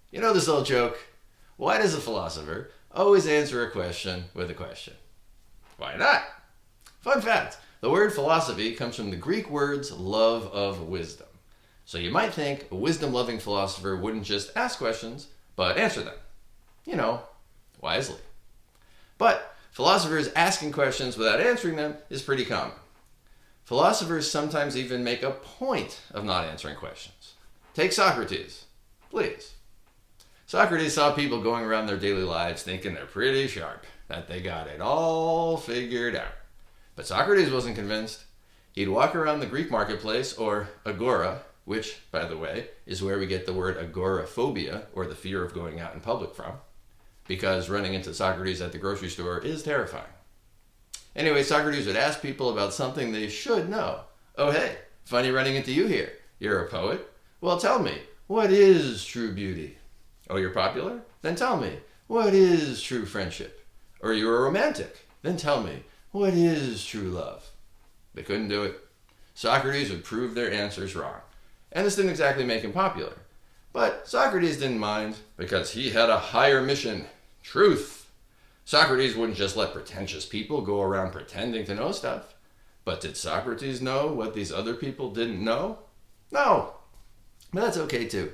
You know this old joke? Why does a philosopher always answer a question with a question? Why not? Fun fact, the word philosophy comes from the Greek words love of wisdom. So you might think a wisdom-loving philosopher wouldn't just ask questions, but answer them. You know, wisely. But philosophers asking questions without answering them is pretty common. Philosophers sometimes even make a point of not answering questions. Take Socrates, please. Socrates saw people going around their daily lives thinking they're pretty sharp, that they got it all figured out. But Socrates wasn't convinced. He'd walk around the Greek marketplace, or agora, which, by the way, is where we get the word agoraphobia, or the fear of going out in public from, because running into Socrates at the grocery store is terrifying. Anyway, Socrates would ask people about something they should know. Oh hey, funny running into you here. You're a poet? Well, tell me, what is true beauty? Oh, you're popular? Then tell me, what is true friendship? Or you're a romantic? Then tell me, what is true love? They couldn't do it. Socrates would prove their answers wrong. And this didn't exactly make him popular. But Socrates didn't mind, because he had a higher mission: truth. Socrates wouldn't just let pretentious people go around pretending to know stuff. But did Socrates know what these other people didn't know? No. But that's okay too,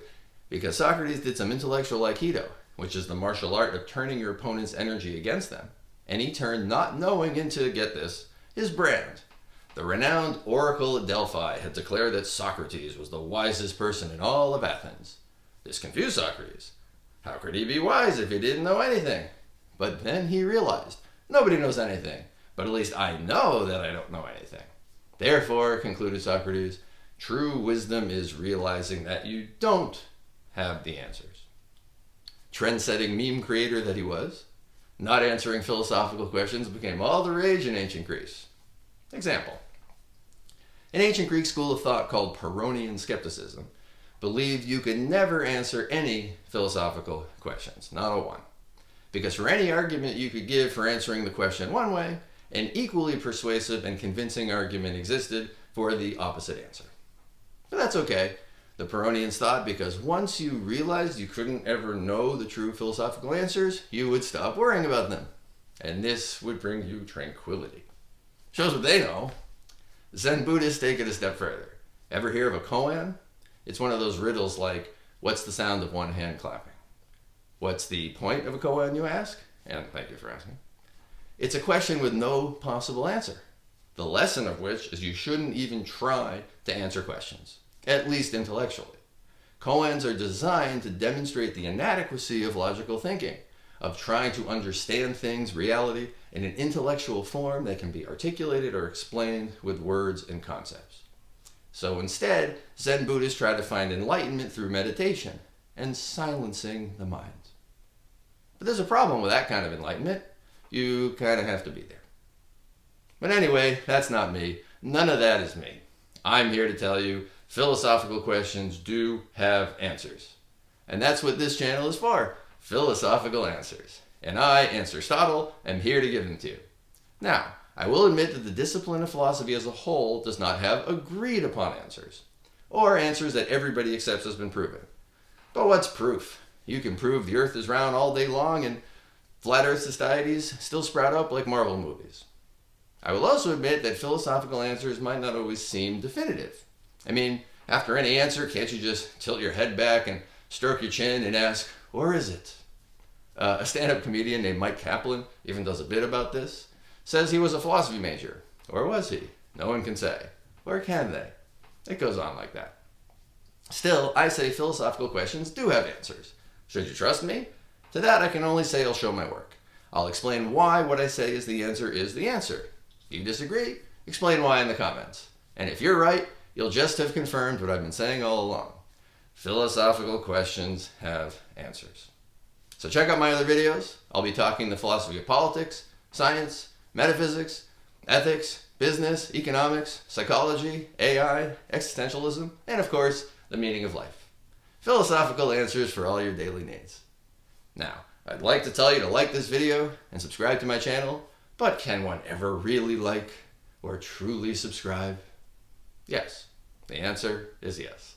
because Socrates did some intellectual aikido, which is the martial art of turning your opponent's energy against them. And he turned not knowing into, get this, his brand. The renowned oracle at Delphi had declared that Socrates was the wisest person in all of Athens. This confused Socrates. How could he be wise if he didn't know anything? But then he realized, nobody knows anything, but at least I know that I don't know anything. Therefore, concluded Socrates, true wisdom is realizing that you don't have the answers. Trend-setting meme creator that he was, not answering philosophical questions became all the rage in ancient Greece. Example. An ancient Greek school of thought called Pyrrhonian skepticism believed you could never answer any philosophical questions, not a one. Because for any argument you could give for answering the question one way, an equally persuasive and convincing argument existed for the opposite answer. But that's okay, the Pyrrhonians thought, because once you realized you couldn't ever know the true philosophical answers, you would stop worrying about them. And this would bring you tranquility. Shows what they know. Zen Buddhists take it a step further. Ever hear of a koan? It's one of those riddles like, what's the sound of one hand clapping? What's the point of a koan, you ask? And thank you for asking. It's a question with no possible answer. The lesson of which is you shouldn't even try to answer questions, at least intellectually. Koans are designed to demonstrate the inadequacy of logical thinking, of trying to understand things, reality, in an intellectual form that can be articulated or explained with words and concepts. So instead, Zen Buddhists try to find enlightenment through meditation and silencing the mind. But there's a problem with that kind of enlightenment. You kind of have to be there. But anyway, that's not me. None of that is me. I'm here to tell you philosophical questions do have answers. And that's what this channel is for, philosophical answers. And I, Answerstotle, am here to give them to you. Now, I will admit that the discipline of philosophy as a whole does not have agreed upon answers, or answers that everybody accepts has been proven. But what's proof? You can prove the earth is round all day long and flat earth societies still sprout up like Marvel movies. I will also admit that philosophical answers might not always seem definitive. I mean, after any answer, can't you just tilt your head back and stroke your chin and ask, or is it? A stand-up comedian named Mike Kaplan even does a bit about this. Says he was a philosophy major. Or was he? No one can say. Or can they? It goes on like that. Still, I say philosophical questions do have answers. Should you trust me? To that I can only say I'll show my work. I'll explain why what I say is the answer is the answer. If you disagree, explain why in the comments. And if you're right, you'll just have confirmed what I've been saying all along. Philosophical questions have answers. So check out my other videos. I'll be talking the philosophy of politics, science, metaphysics, ethics, business, economics, psychology, AI, existentialism, and of course, the meaning of life. Philosophical answers for all your daily needs. Now, I'd like to tell you to like this video and subscribe to my channel, but can one ever really like or truly subscribe? Yes. The answer is yes.